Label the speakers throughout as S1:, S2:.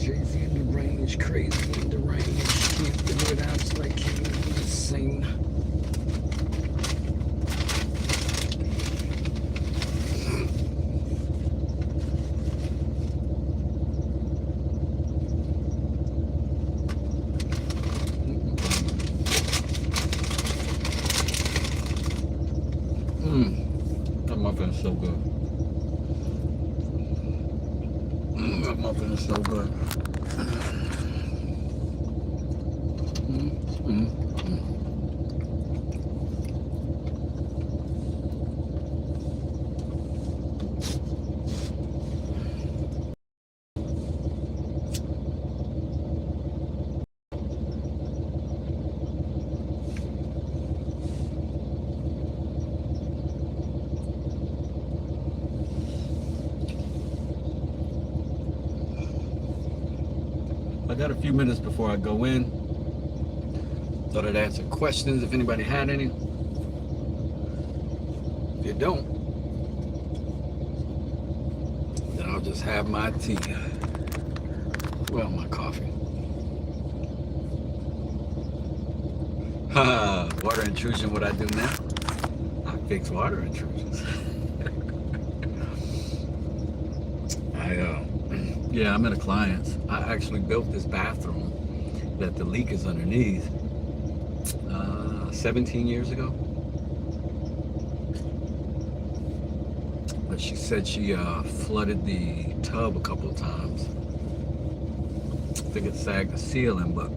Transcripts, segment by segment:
S1: Crazy in the range, crazy in the range. Can't figure it out, so I can't even sing. That muffin is so good. That muffin is so good. I got a few minutes before I go in. Thought I'd answer questions if anybody had any. If you don't, then I'll just have my tea. Well, my coffee. Water intrusion, what I do now? I fix water intrusions. Yeah, I'm at a client's. I actually built this bathroom that the leak is underneath 17 years ago. But she said she flooded the tub a couple of times. I think it sagged the ceiling, but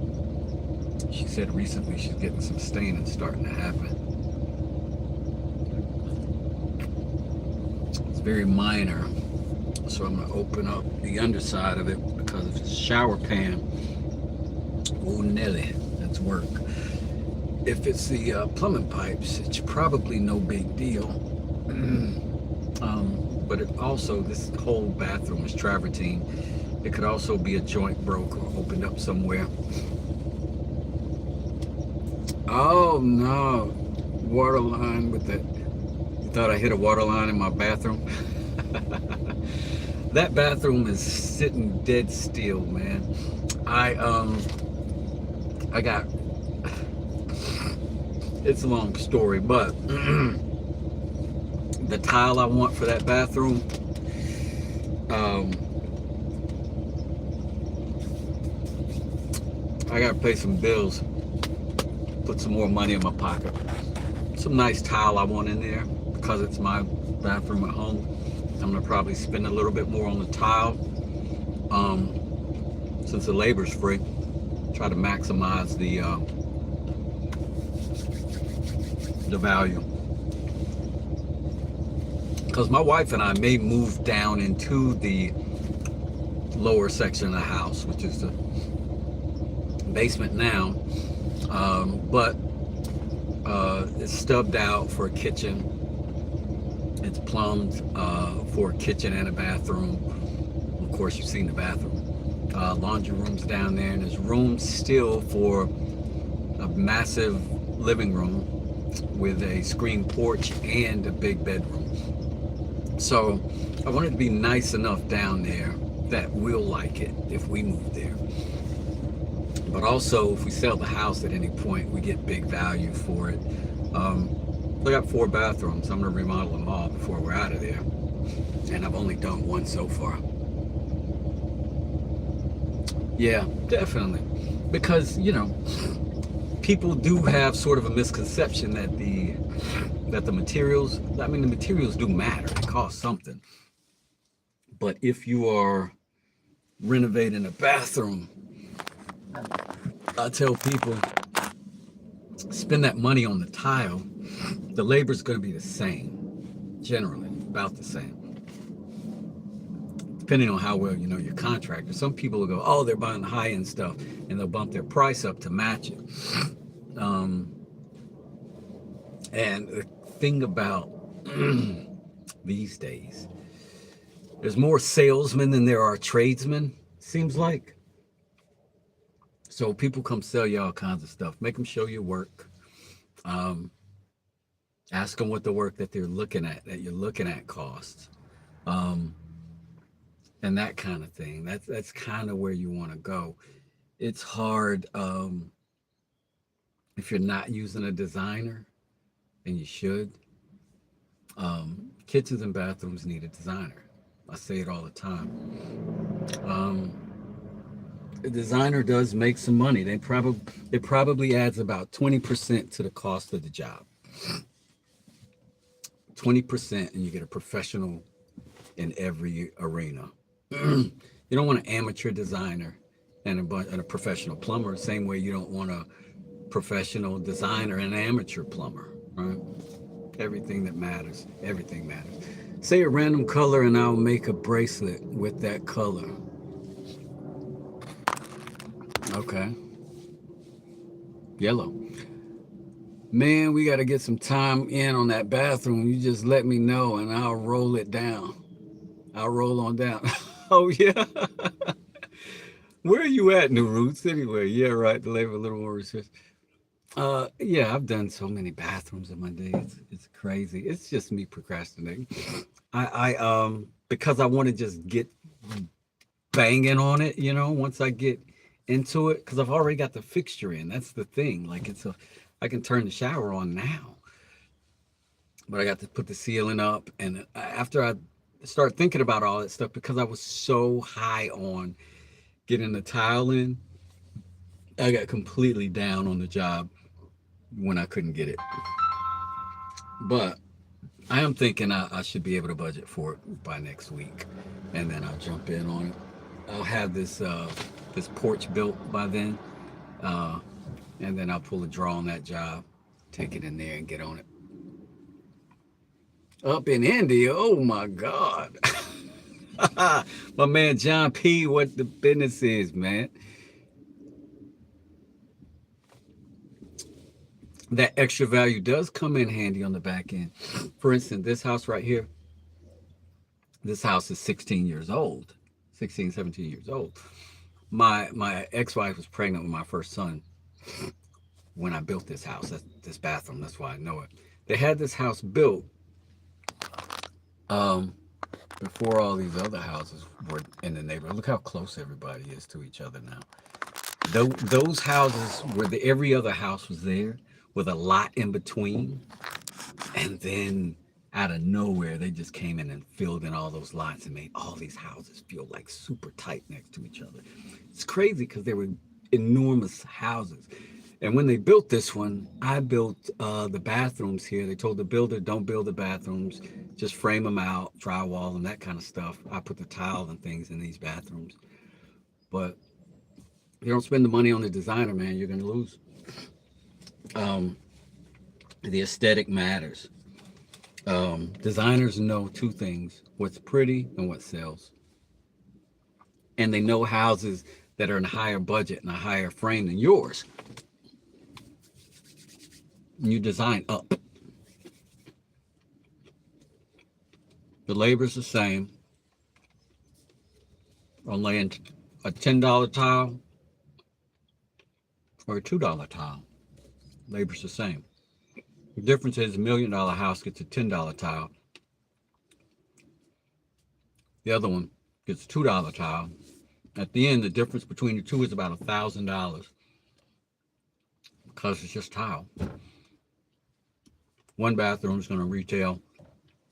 S1: she said recently she's getting some staining starting to happen. It's very minor. So I'm going to open up the underside of it because if it's a shower pan, oh Nelly, that's work. If it's the plumbing pipes, it's probably no big deal. But it also, this whole bathroom is travertine. It could also be a joint broke or opened up somewhere. Oh no, water line with that. You thought I hit a water line in my bathroom? That bathroom is sitting dead still, man. I got, it's a long story, but the tile I want for that bathroom, I gotta pay some bills, put some more money in my pocket. Some nice tile I want in there because it's my bathroom at home. I'm gonna probably spend a little bit more on the tile, since the labor's free. Try to maximize the value. Because my wife and I may move down into the lower section of the house, which is the basement now, but it's stubbed out for a kitchen. It's plumbed for a kitchen and a bathroom. Of course, you've seen the bathroom. Laundry room's down there, and there's room still for a massive living room with a screened porch and a big bedroom. So I want it to be nice enough down there that we'll like it if we move there. But also, if we sell the house at any point, we get big value for it. I got 4 bathrooms. I'm gonna remodel them all before we're out of there. And I've only done one so far. Yeah, definitely. Because, you know, people do have sort of a misconception that the materials, I mean, the materials do matter. It costs something. But if you are renovating a bathroom, I tell people, spend that money on the tile. The labor's going to be the same, generally, about the same. Depending on how well you know your contractor. Some people will go, oh, they're buying the high-end stuff, and they'll bump their price up to match it. And the thing about these days, there's more salesmen than there are tradesmen, seems like. So people come sell you all kinds of stuff. Make them show your work. Ask them what the work that you're looking at costs. and that kind of thing. That's kind of where you want to go. It's hard if you're not using a designer, and you should. Kitchens and bathrooms need a designer. I say it all the time. Um, a designer does make some money. It probably adds about 20% to the cost of the job. 20%, and you get a professional in every arena. You don't want an amateur designer and a professional plumber. Same way you don't want a professional designer and an amateur plumber, right? Everything that matters, everything matters. Say a random color and I'll make a bracelet with that color. Okay. Yellow. Man, we got to get some time in on that bathroom. You just let me know and I'll roll it down. I'll roll on down. Oh, yeah. Where are you at, New Roots? Anyway, yeah, right. The labor a little more research. Yeah, I've done so many bathrooms in my day. It's crazy. It's just me procrastinating. Because I want to just get banging on it, once I get into it, because I've already got the fixture in. That's the thing. Like I can turn the shower on now, but I got to put the ceiling up. And after I start thinking about all that stuff, because I was so high on getting the tile in, I got completely down on the job when I couldn't get it. But I am thinking I should be able to budget for it by next week, and then I'll jump in on it. I'll have this porch built by then, uh, and then I'll pull a draw on that job, take it in there, and get on it. Up in India, oh my God, my man John P. What the business is, man? That extra value does come in handy on the back end. For instance, this house right here, this house is 16 years old, 16, 17 years old. My ex-wife was pregnant with my first son when I built this house, this bathroom. That's why I know it. They had this house built um, before all these other houses were in the neighborhood. Look how close everybody is to each other now. Those houses where every other house was there with a lot in between, and then out of nowhere they just came in and filled in all those lots and made all these houses feel like super tight next to each other. It's crazy because they were enormous houses. And when they built this one, I built the bathrooms here. They told the builder, don't build the bathrooms, just frame them out, drywall them, that kind of stuff. I put the tile and things in these bathrooms. But if you don't spend the money on the designer, man, you're going to lose. Um, the aesthetic matters. Designers know two things: what's pretty and what sells. And they know houses that are in a higher budget and a higher frame than yours. And you design up. The labor's the same on laying a $10 tile or a $2 tile. Labor's the same. The difference is $1 million house gets a $10 tile. The other one gets a $2 tile. At the end, the difference between the two is about $1,000 because it's just tile. One bathroom is going to retail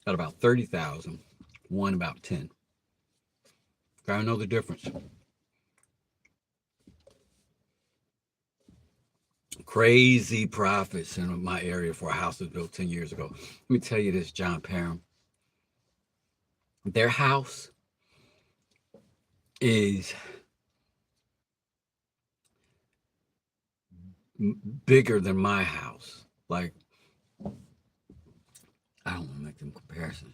S1: at about $30,000. One about 10. Gotta know the difference. Crazy profits in my area for a house that was built 10 years ago. Let me tell you this, John Parham. Their house is bigger than my house. Like, I don't want to make them comparisons.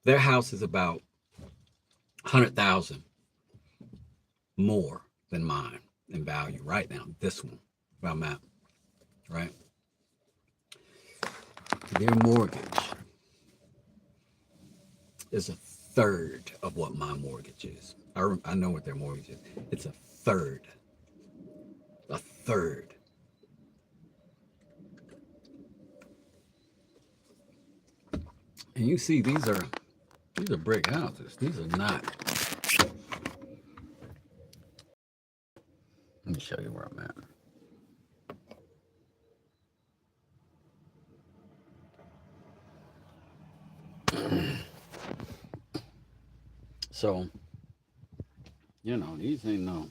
S1: Their house is about 100,000 more than mine in value right now. This one, where I'm at, right? Their mortgage is a third of what my mortgage is. I know what their mortgage is. It's a third. A third. And you see, these are brick houses. These are not Let me show you where I'm at. So, these ain't no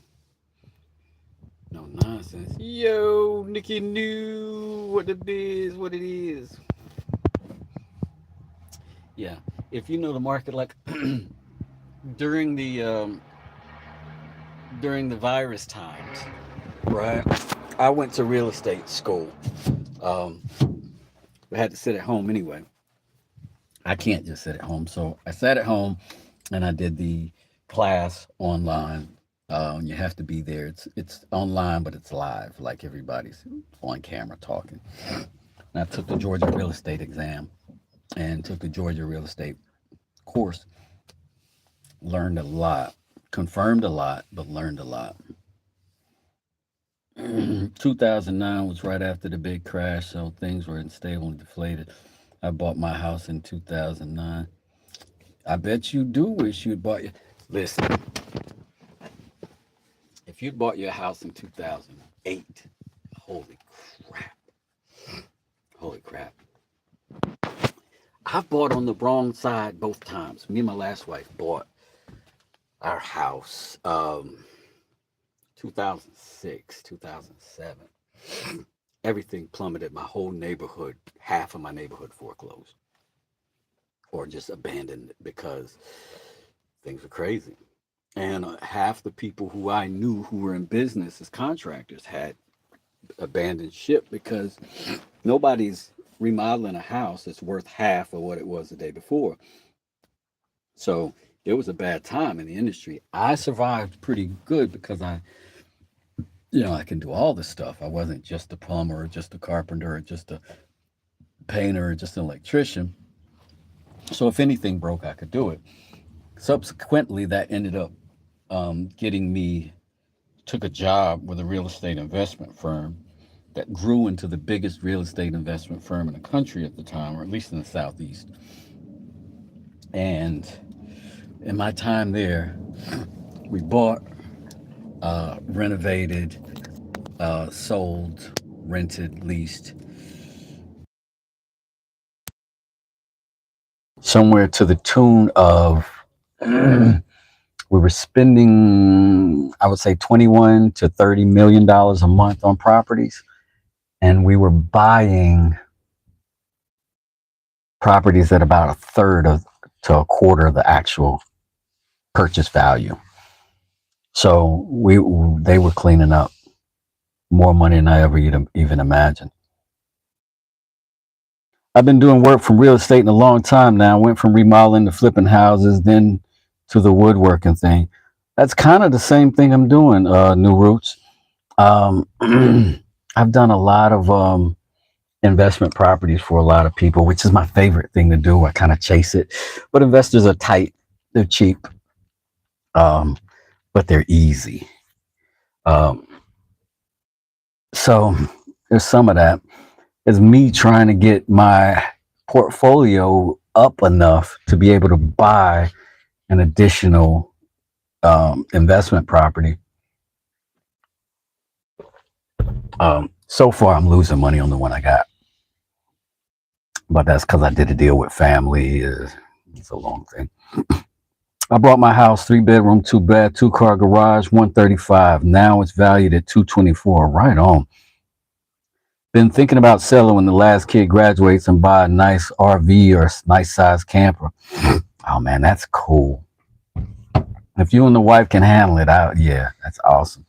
S1: nonsense. Yo, Nikki knew what it is, what it is. Yeah, if you know the market, like during the um, during the virus times, right? I went to real estate school. Um, I had to sit at home anyway. I can't just sit at home, so I sat at home and I did the class online. You have to be there. It's online, but it's live, like everybody's on camera talking. And I took the Georgia real estate exam and took the Georgia real estate course. Learned a lot, confirmed a lot, but learned a lot. 2009 was right after the big crash, so things were unstable and deflated. I bought my house in 2009. I bet you do wish you'd bought your. Listen, if you'd bought your house in 2008, holy crap. Holy crap. I bought on the wrong side both times. Me and my last wife bought our house 2006, 2007. Everything plummeted. My whole neighborhood, half of my neighborhood foreclosed or just abandoned because things were crazy. And half the people who I knew who were in business as contractors had abandoned ship because nobody's remodeling a house that's worth half of what it was the day before. So it was a bad time in the industry. I survived pretty good because I can do all this stuff. I wasn't just a plumber or just a carpenter or just a painter or just an electrician. So if anything broke, I could do it. Subsequently, that ended up getting me, took a job with a real estate investment firm that grew into the biggest real estate investment firm in the country at the time, or at least in the Southeast. And in my time there, we bought, renovated, sold, rented, leased somewhere to the tune of we were spending, I would say, 21 to 30 million dollars a month on properties, and we were buying properties at about a third of to a quarter of the actual purchase value. So they were cleaning up more money than I ever even imagined. I've been doing work from real estate in a long time now. I went from remodeling to flipping houses, then to the woodworking thing. That's kind of the same thing I'm doing, New Roots. Um, I've done a lot of investment properties for a lot of people, which is my favorite thing to do. I kind of chase it, but investors are tight. They're cheap, um, but they're easy. Um, so there's some of that. It's me trying to get my portfolio up enough to be able to buy an additional investment property. So far, I'm losing money on the one I got, but that's because I did a deal with family. It's a long thing. I bought my house, 3 bedroom, 2 bath, 2 car garage, 135. Now it's valued at 224. Right on. Been thinking about selling when the last kid graduates and buy a nice RV or a nice size camper. Oh man, that's cool. If you and the wife can handle it, yeah, that's awesome.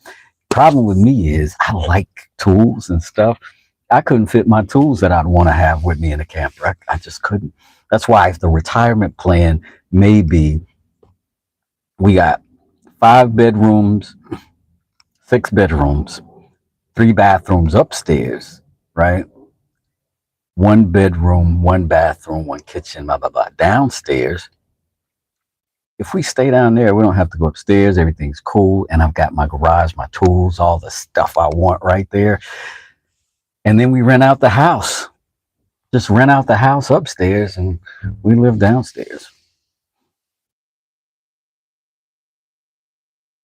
S1: Problem with me is I like tools and stuff. I couldn't fit my tools that I'd want to have with me in a camper. I just couldn't. That's why if the retirement plan may be, we got 5 bedrooms, 6 bedrooms, 3 bathrooms upstairs, right? 1 bedroom, 1 bathroom, 1 kitchen, blah, blah, blah. Downstairs, if we stay down there, we don't have to go upstairs. Everything's cool. And I've got my garage, my tools, all the stuff I want right there. And then we rent out the house. Just rent out the house upstairs and we live downstairs.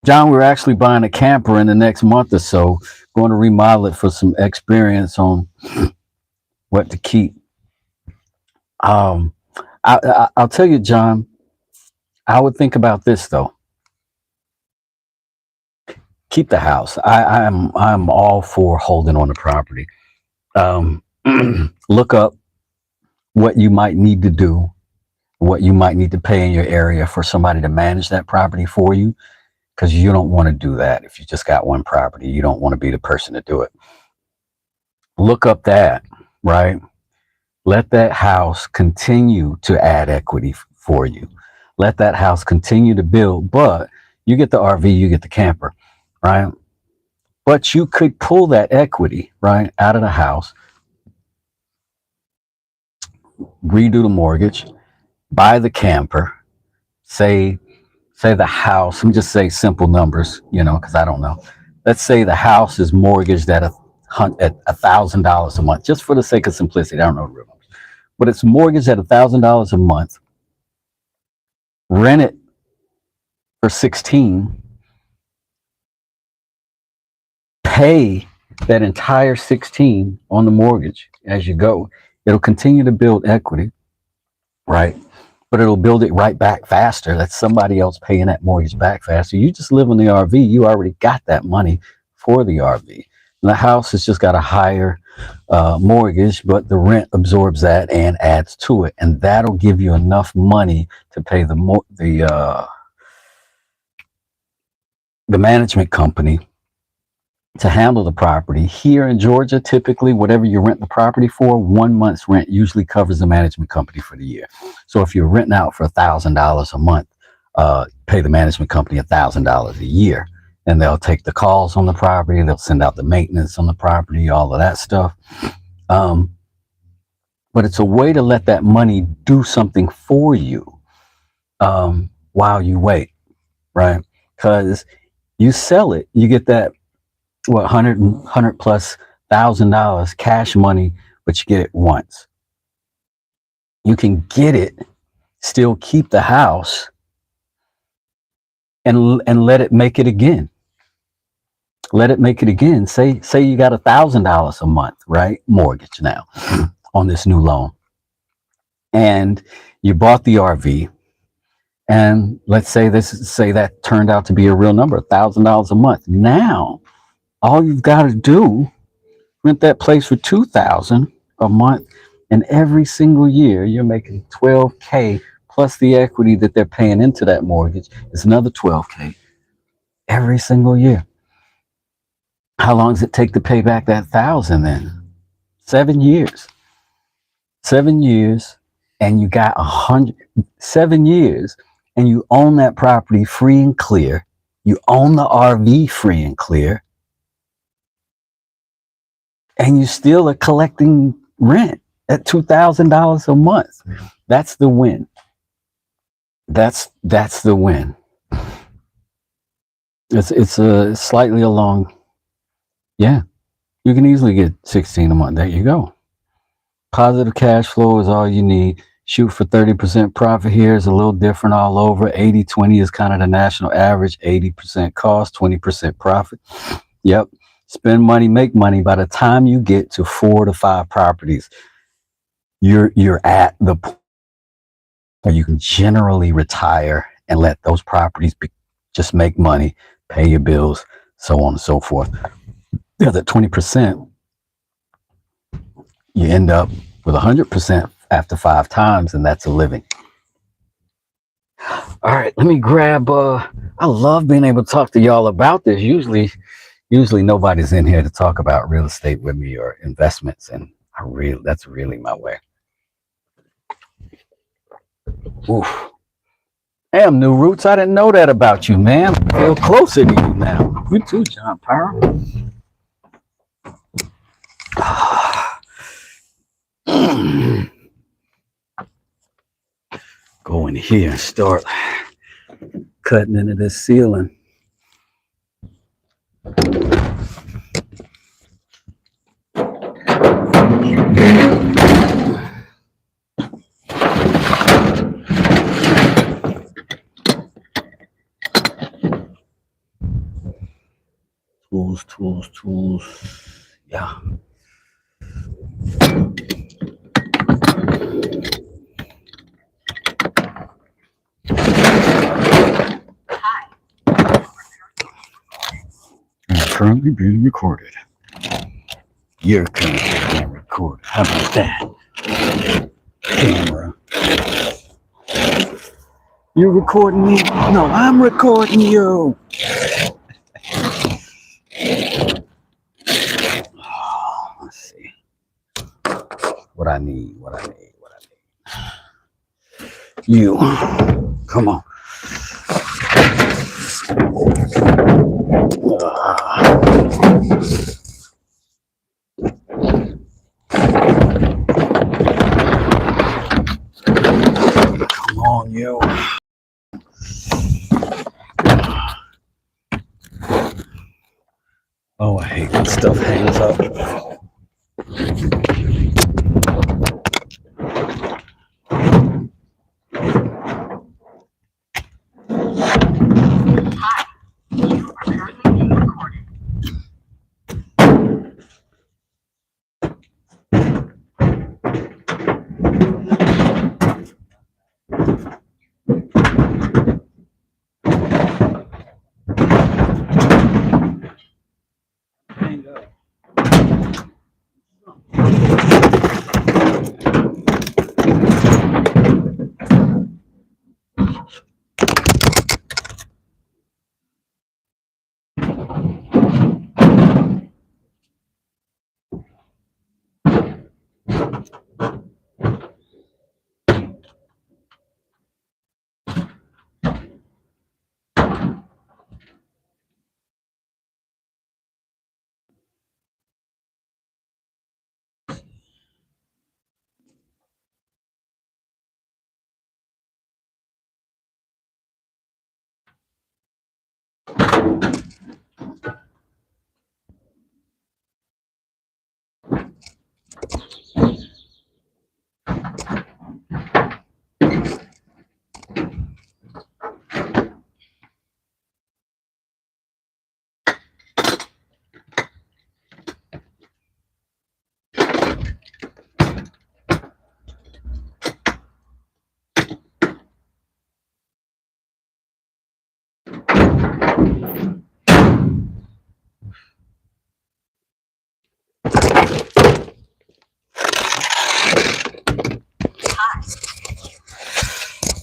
S2: John, we're actually buying a camper in the next month or so. Going to remodel it for some experience on what to keep. Um, I'll tell you, John, I would think about this though. Keep the house. I'm all for holding on the property. Um, look up what you might need to do, what you might need to pay in your area for somebody to manage that property for you, because you don't want to do that. If you just got one property, you don't want to be the person to do it. Look up that, right? Let that house continue to add equity for you. Let that house continue to build, but you get the RV, you get the camper, right? But you could pull that equity, right, out of the house, redo the mortgage, buy the camper, say the house, let me just say simple numbers, because I don't know. Let's say the house is mortgaged at $1,000 a month, just for the sake of simplicity. I don't know the real numbers, but it's mortgaged at $1,000 a month. Rent it for 16. Pay that entire 16 on the mortgage as you go. It'll continue to build equity, right? But it'll build it right back faster. That's somebody else paying that mortgage back faster. You just live in the RV. You already got that money for the RV. And the house has just got a higher mortgage, but the rent absorbs that and adds to it. And that'll give you enough money to pay the management company to handle the property. Here in Georgia, typically, whatever you rent the property for, 1 month's rent usually covers the management company for the year. So if you're renting out for $1,000 a month, pay the management company $1,000 a year, and they'll take the calls on the property. They'll send out the maintenance on the property, all of that stuff. But it's a way to let that money do something for you while you wait, right? Because you sell it, you get that $100 plus $1,000 cash money, but you get it once. You can get it, still keep the house, and let it make it again. Let it make it again. Say you got $1,000 a month, right? Mortgage now on this new loan, and you bought the RV, and let's say that turned out to be a real number, $1,000 a month. Now, all you've got to do, rent that place for $2,000 a month, and every single year you're making $12K plus the equity that they're paying into that mortgage is another $12K every single year. How long does it take to pay back that $1,000 then? 7 years. 7 years, and you got 7 years, and you own that property free and clear. You own the RV free and clear, and you still are collecting rent at $2,000 a month. That's the win. That's the win. It's a slightly along. Yeah, you can easily get 16 a month. There you go. Positive cash flow is all you need. Shoot for 30% profit here is a little different all over. 80-20 is kind of the national average. 80% cost, 20% profit. Yep. Spend money, make money. By the time you get to 4 to 5 properties, you're at the point where you can generally retire and let those properties just make money, pay your bills, so on and so forth. The other 20%, you end up with 100% after 5 times, and that's a living. All right, let me grab. I love being able to talk to y'all about this. Usually nobody's in here to talk about real estate with me or investments, and that's really my way. Oof. Damn, New Roots, I didn't know that about you, man. I feel closer to you now. You too, John Power. Go in here and start cutting into this ceiling. Tools. Yeah. Currently being recorded. You're currently being recorded. How about that? Camera. You recording me? No, I'm recording you. Let's see. What I need. You. Come on. Come on, you. Oh, I hate when stuff hangs up.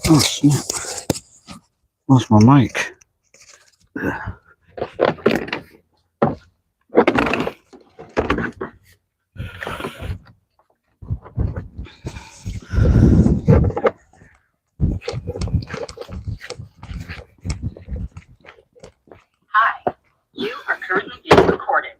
S2: Oh, snap. Lost my mic.
S3: Hi, you are currently being recorded.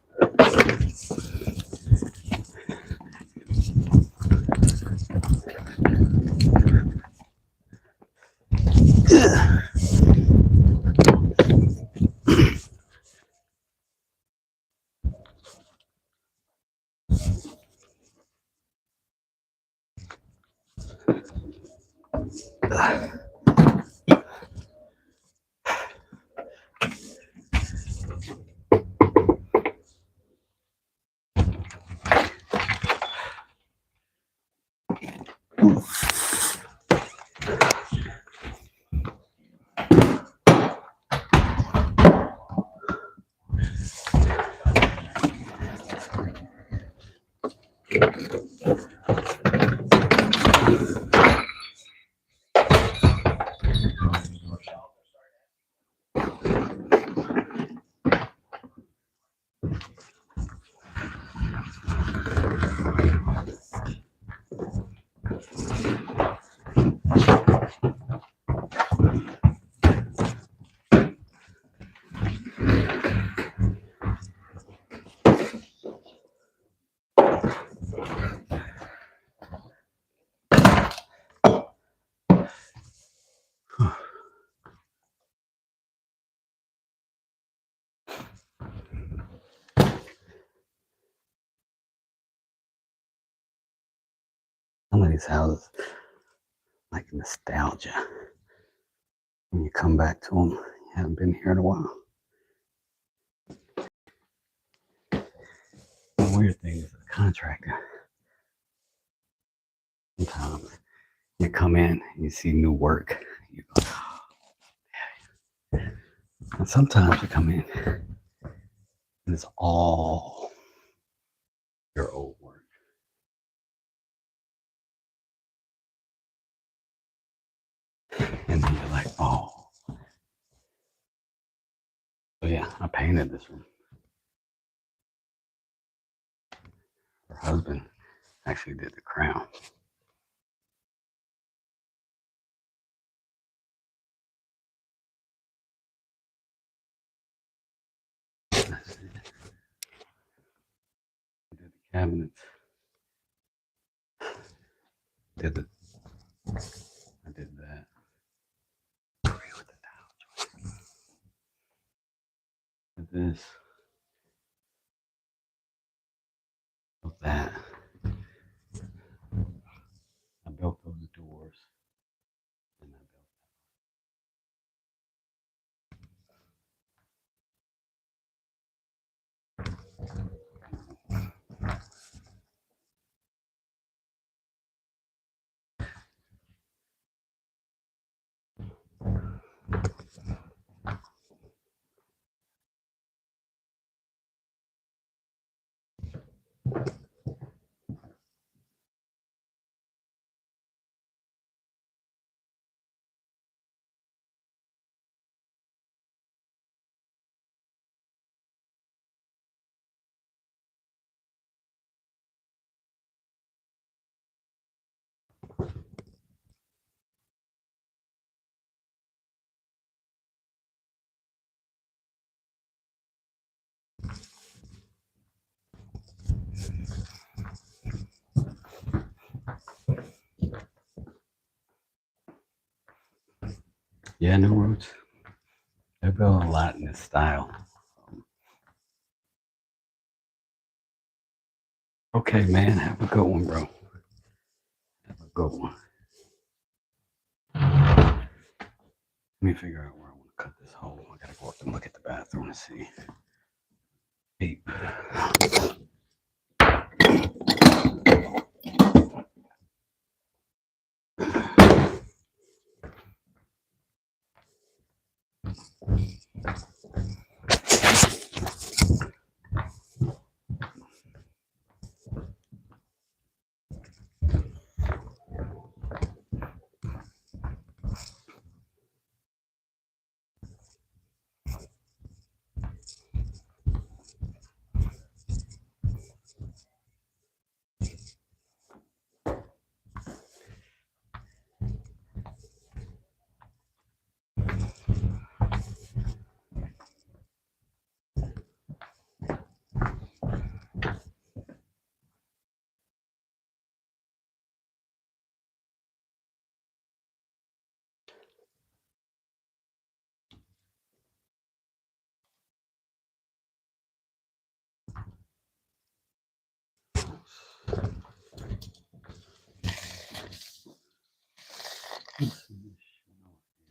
S2: Some of these houses, like nostalgia. When you come back to them, you haven't been here in a while. weird thing is a contractor. Sometimes you come in, you see new work, you go, and sometimes you come in and it's all your old work. And then you're like, oh. So yeah, I painted this room. Her husband actually did the crown. That's it. Did the cabinets. Did the. I did that. With the towel. Did this. Built that. I built those doors. And I built. Yeah, New Roots. They built a lot in this style. Okay, man. Have a good one, bro. Have a good one. Let me figure out where I want to cut this hole. I gotta go up and look at the bathroom and see. Deep.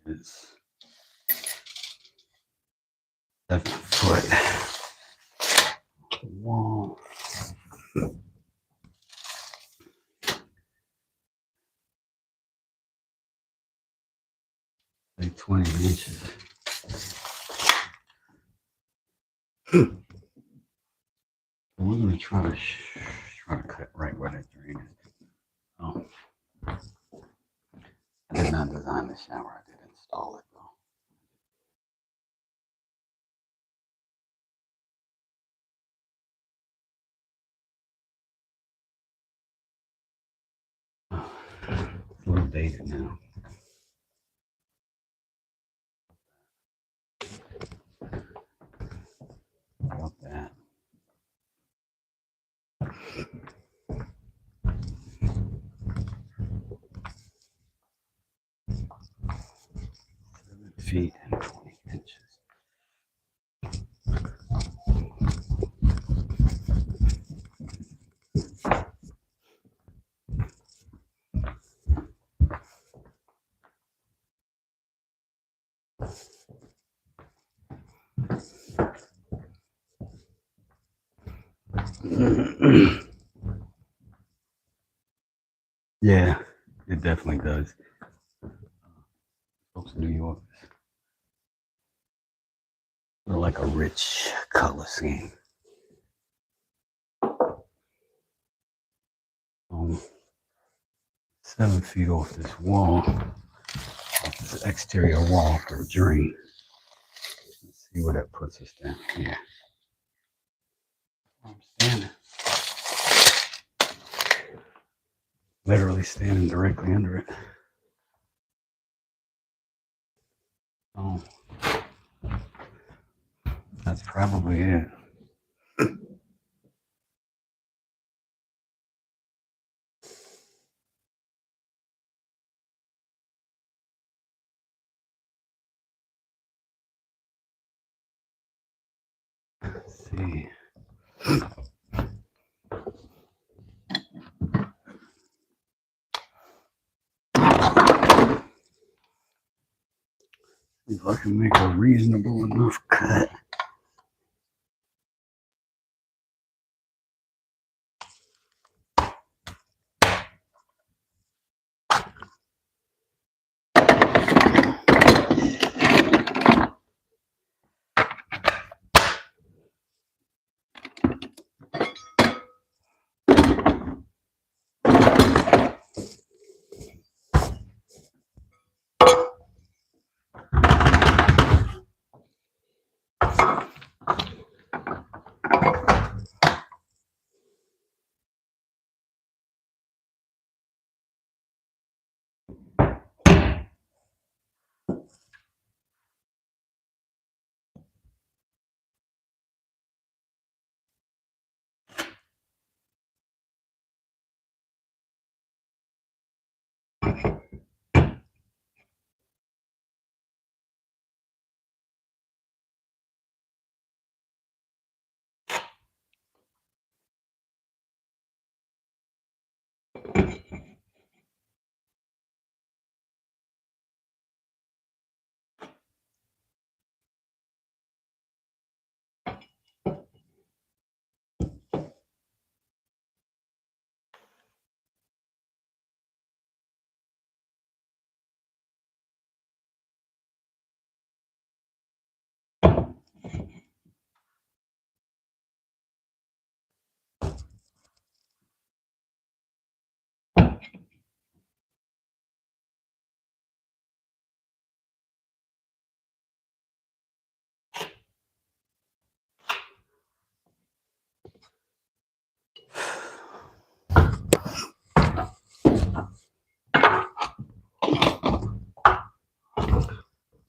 S2: It's 7 foot wall. Like 20 inches. We're gonna try to cut right where that drain is. Oh, I did not design the shower. I did install it though. Oh, it's a little dated now. About that. Feet and 20 inches. Yeah, it definitely does. Folks in New York, they're like a rich color scheme. 7 feet off this wall, off this exterior wall for a drain. Let's see where that puts us down here. I'm standing. Literally standing directly under it. Oh, that's probably it. Let's see. If I can make a reasonable enough cut.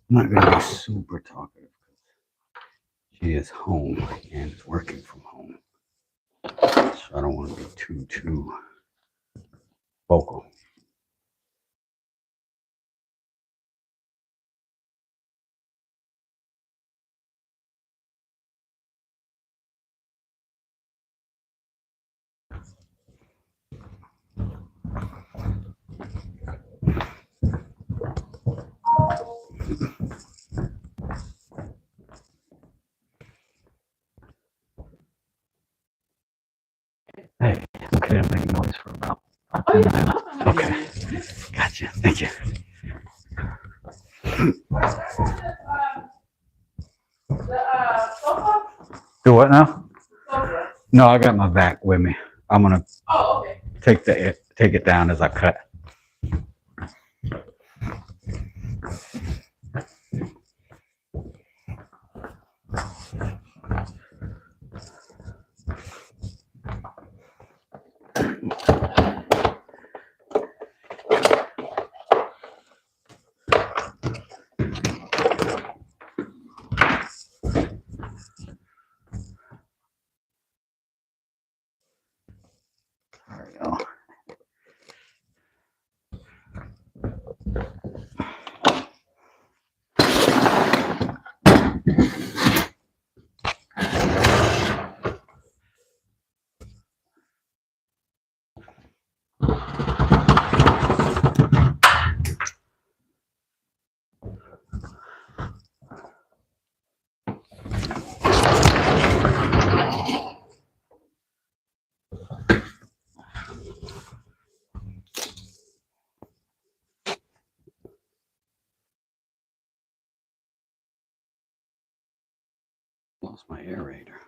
S2: I'm not gonna be super talkative because she is home and is working from home. So I don't want to be too vocal. Hey, okay, I'm making noise for about 10 minutes. Okay, gotcha. Thank you. Do what now? No, I got my vac with me. I'm gonna take it down as I cut. There we go. lost my aerator.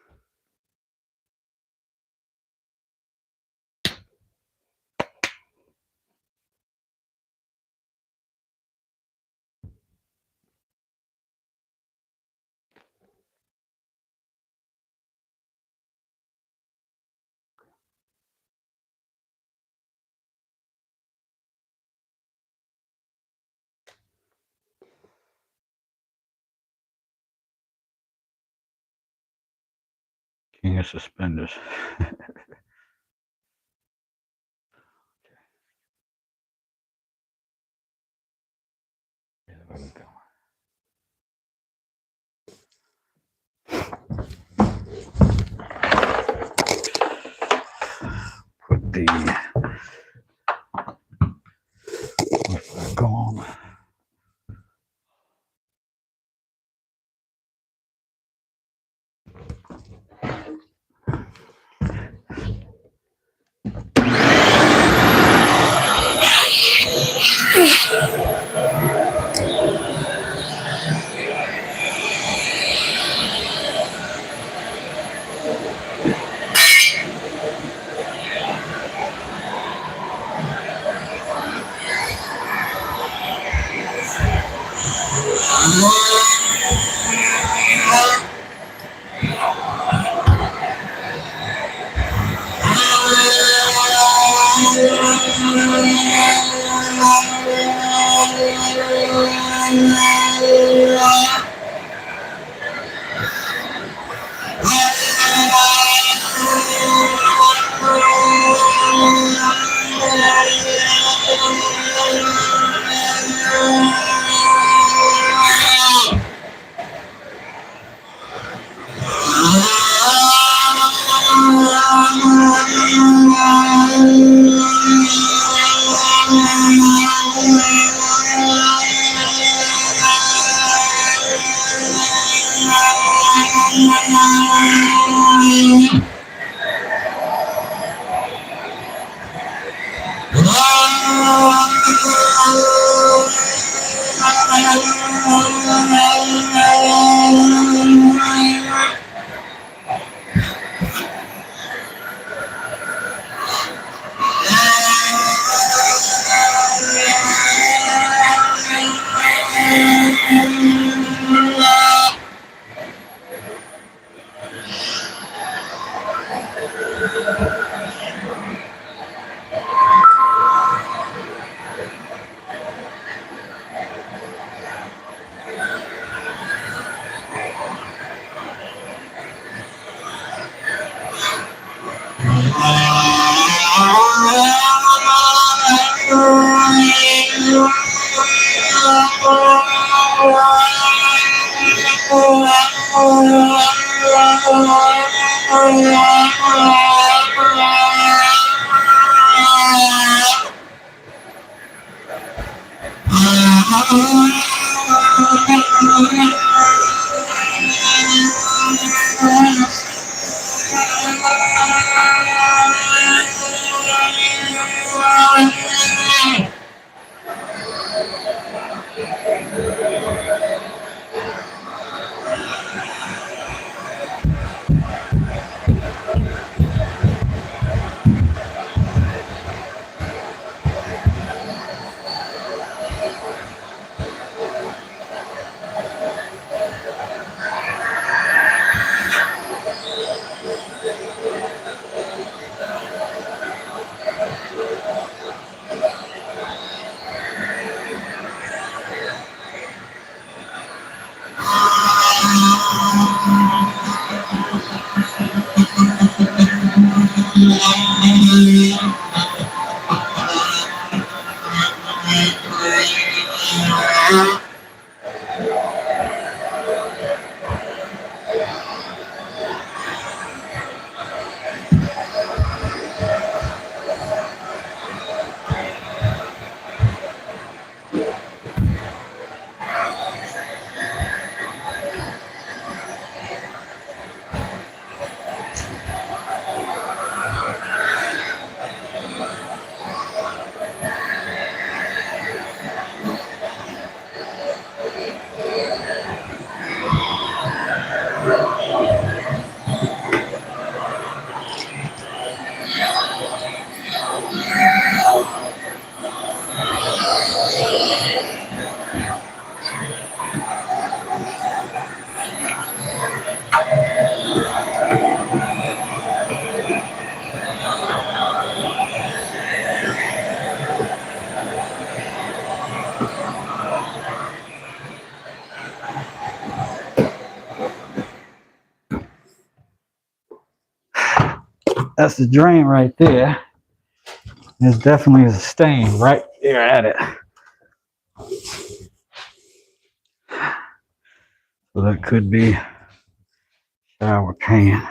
S2: King of suspenders. There we go. Put the back on. That's the drain right there. There's definitely a stain right there at it. So that could be shower pan.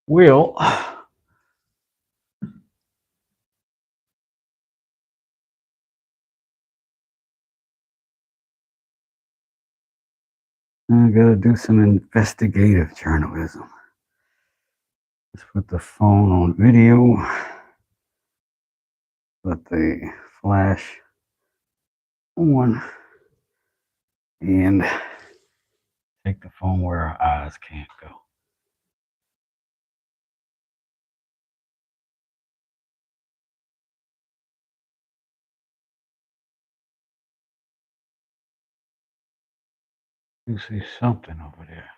S2: Will I gotta do some investigative journalism. Let's put the phone on video. Put the flash on and take the phone where our eyes can't go. You see something over there.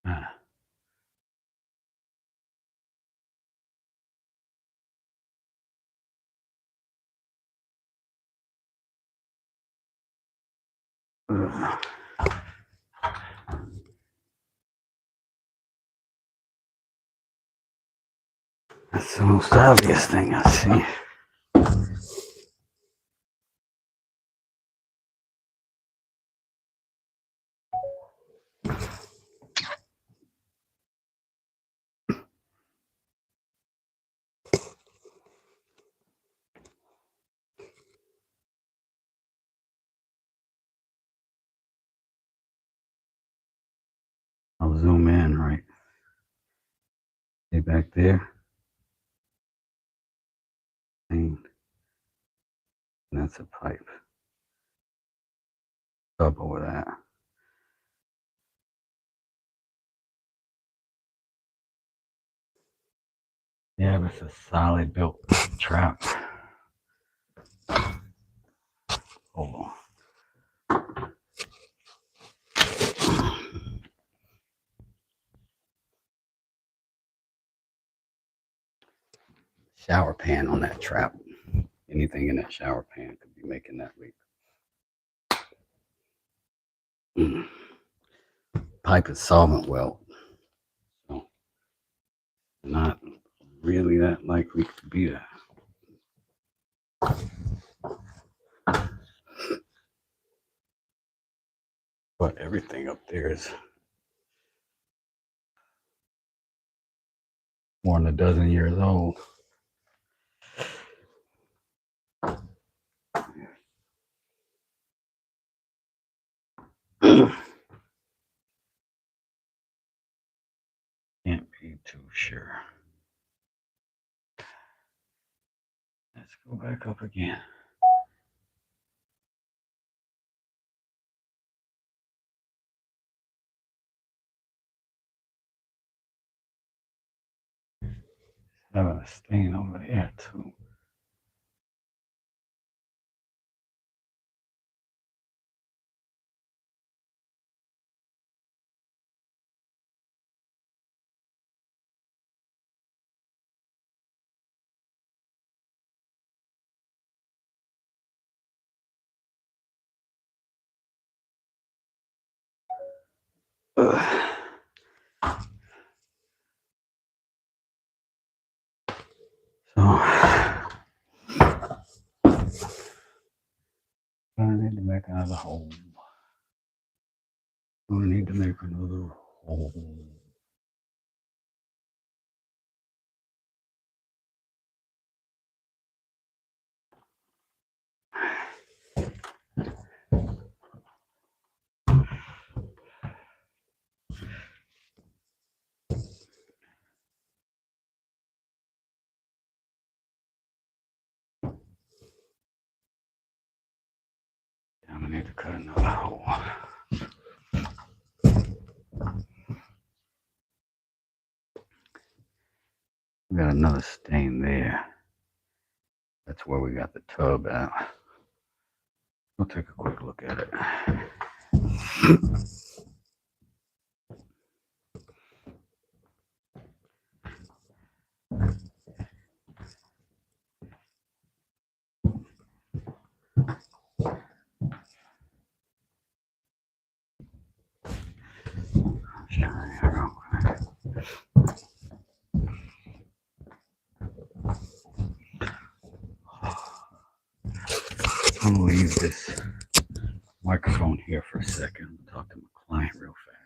S2: Ah. Ugh. That's the most obvious thing I see. I'll zoom in, right? See back there? And that's a pipe. Up over that. Yeah, but it's a solid built trap. Hold on. Shower pan on that trap. Anything in that shower pan could be making that leak. Pipe is solvent weld, so not really that likely to be that. But everything up there is more than a dozen years old. Can't be too sure. Let's go back up again. Having a stain over there too. Ugh. I need to make another hole. I need to make another hole. I need to cut another hole. We got another stain there. That's where we got the tub at. We'll take a quick look at it. Shine here real quick. I'm gonna leave this microphone here for a second. Talk to my client real fast.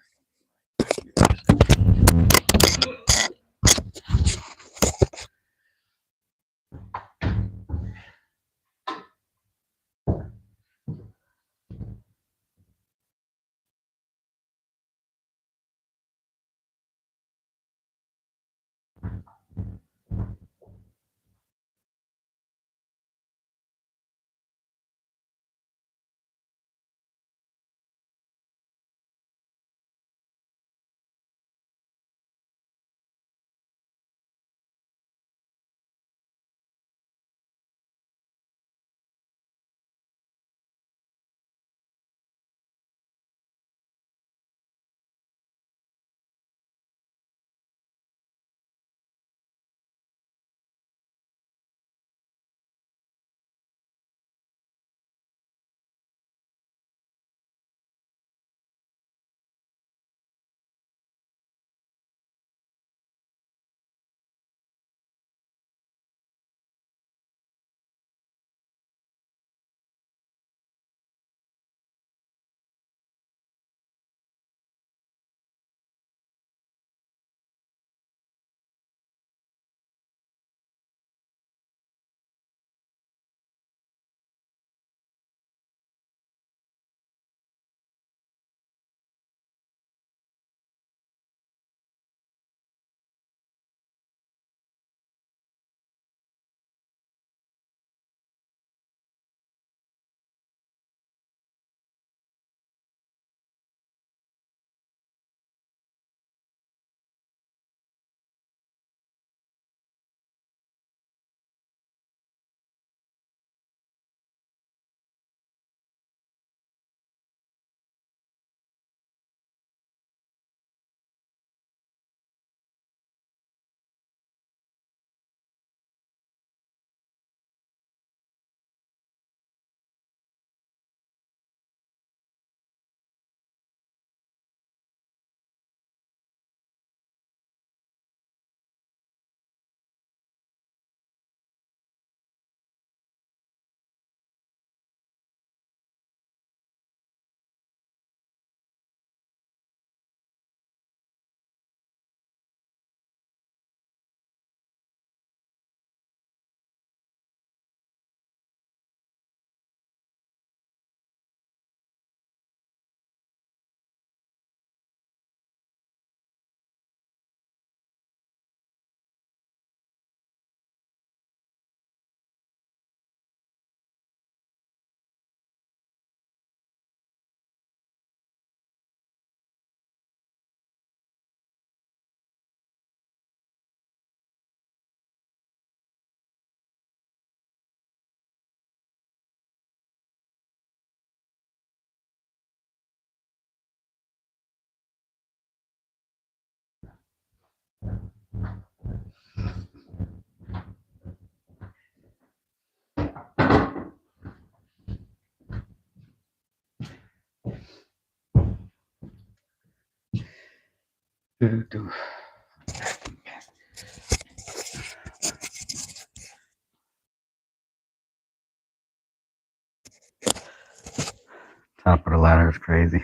S2: Top of the ladder is crazy.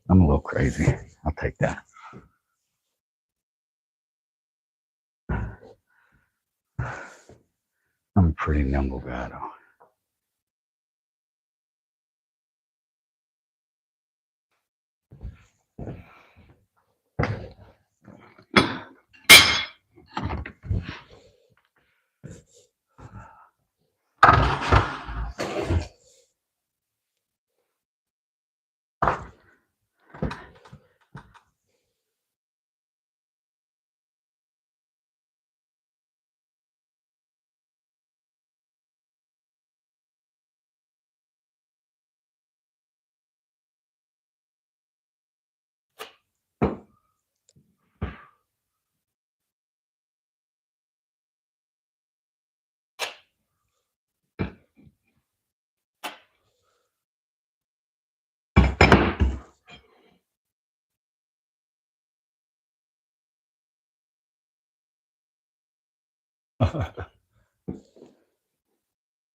S2: I'm a little crazy. I'll take that. I'm a pretty nimble guy, though.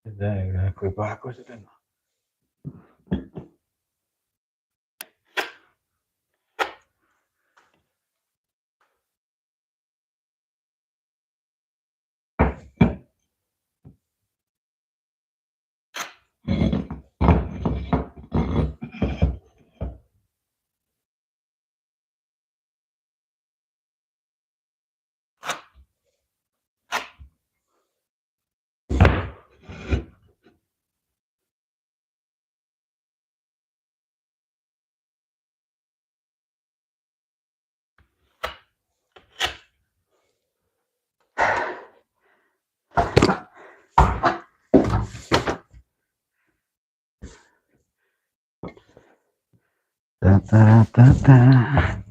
S2: Exactly backwards again. Da, da, da, da.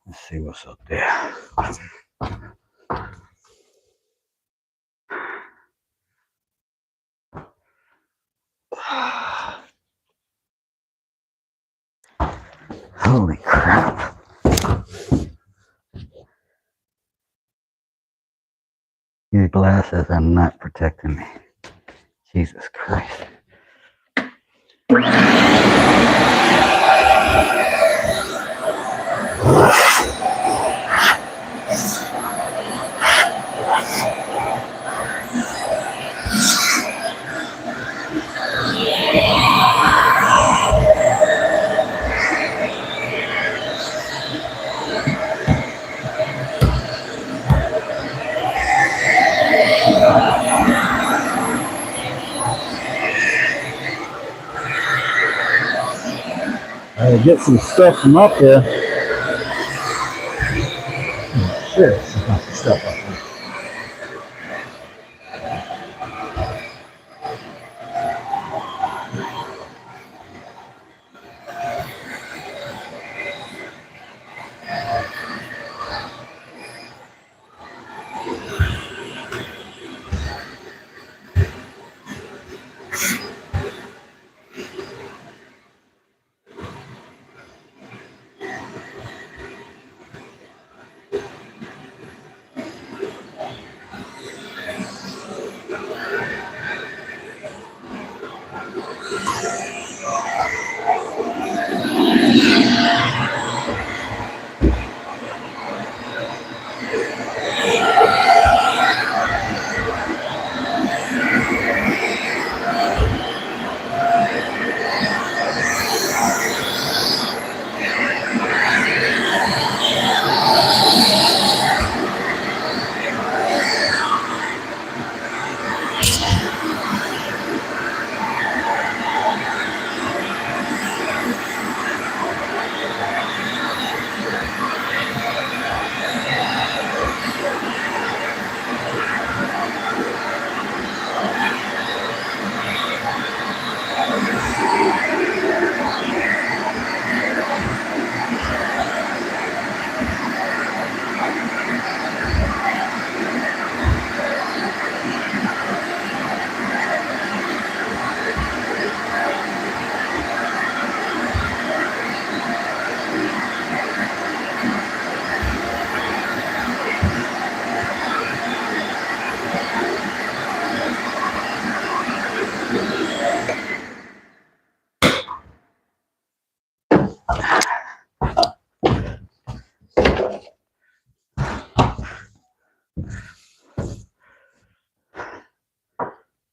S2: Let's see what's up there. Holy crap. These glasses are not protecting me. Jesus Christ. I gotta get some stuff from up there. Shit, there's a bunch of stuff up there.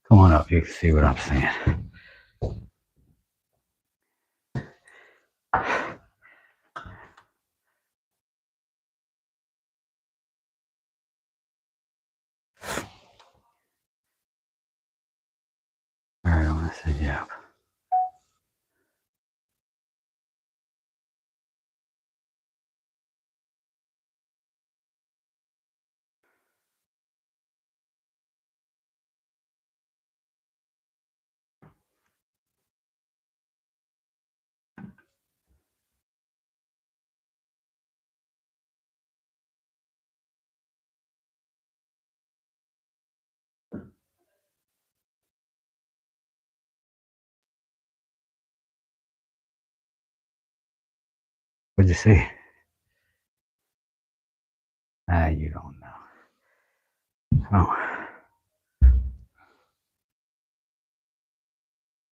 S2: Come on up, you can see what I'm saying. All right, I'm gonna say yeah. What'd you see? Ah, you don't know. Oh,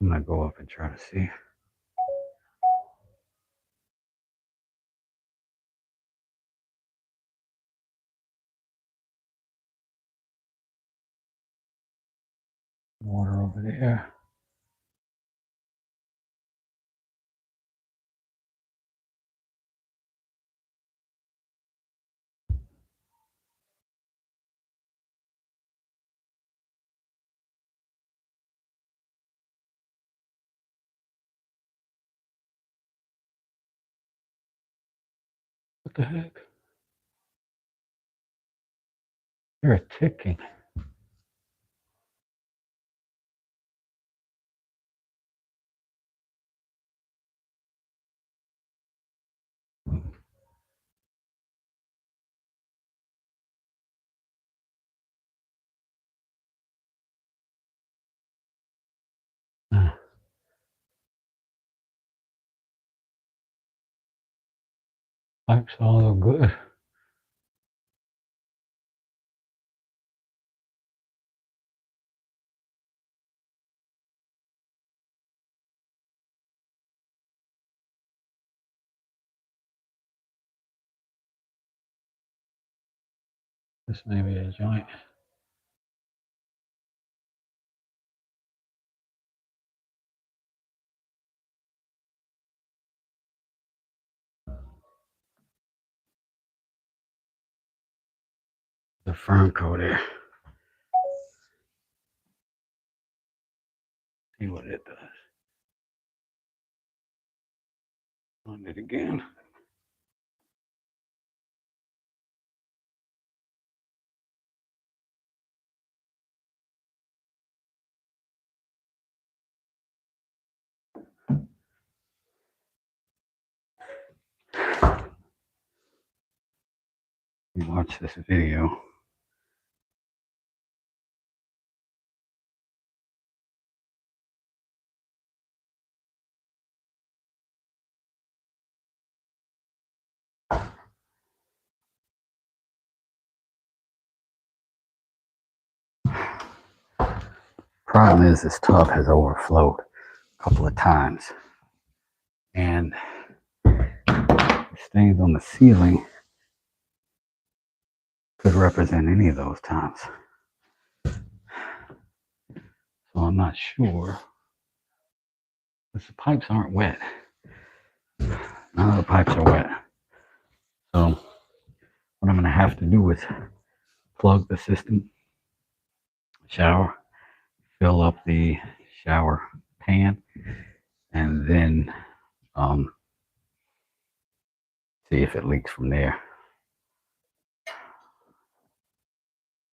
S2: I'm gonna go up and try to see. Water over there. What the heck? They're ticking. Pipes all look good. This may be a joint. The Fernco there. See what it does. On it again. You watch this video. Problem is, this tub has overflowed a couple of times, and stains on the ceiling could represent any of those times. So I'm not sure. Because the pipes aren't wet. None of the pipes are wet. So what I'm going to have to do is plug the system, shower, fill up the shower pan, and then see if it leaks from there.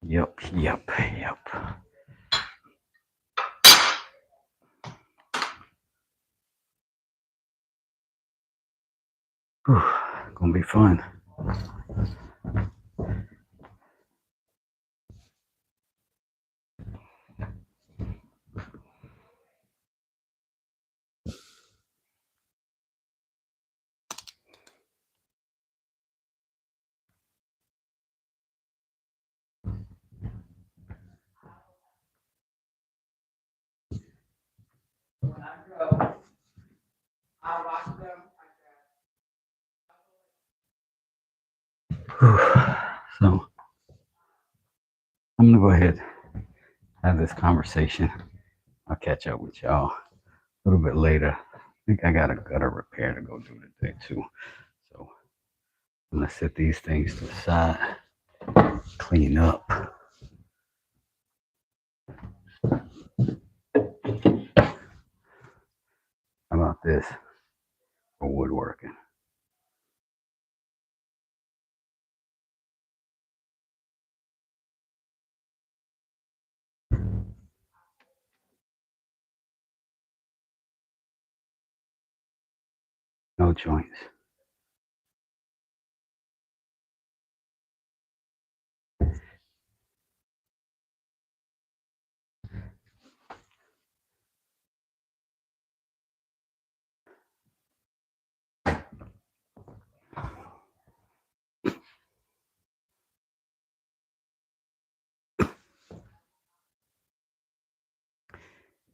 S2: Yep. Whew, gonna be fun. So I'm gonna go ahead and have this conversation. I'll catch up with y'all a little bit later. I think I got a gutter repair to go do today too. So I'm gonna set these things to the side, clean up. How about this for woodworking? No joints.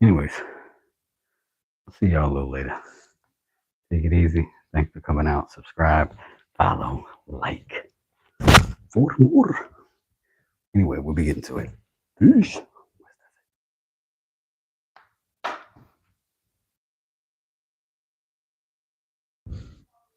S2: Anyways, I'll see y'all a little later. Take it easy. Thanks for coming out. Subscribe, follow, like. For more. Anyway, we'll be getting to it. Peace.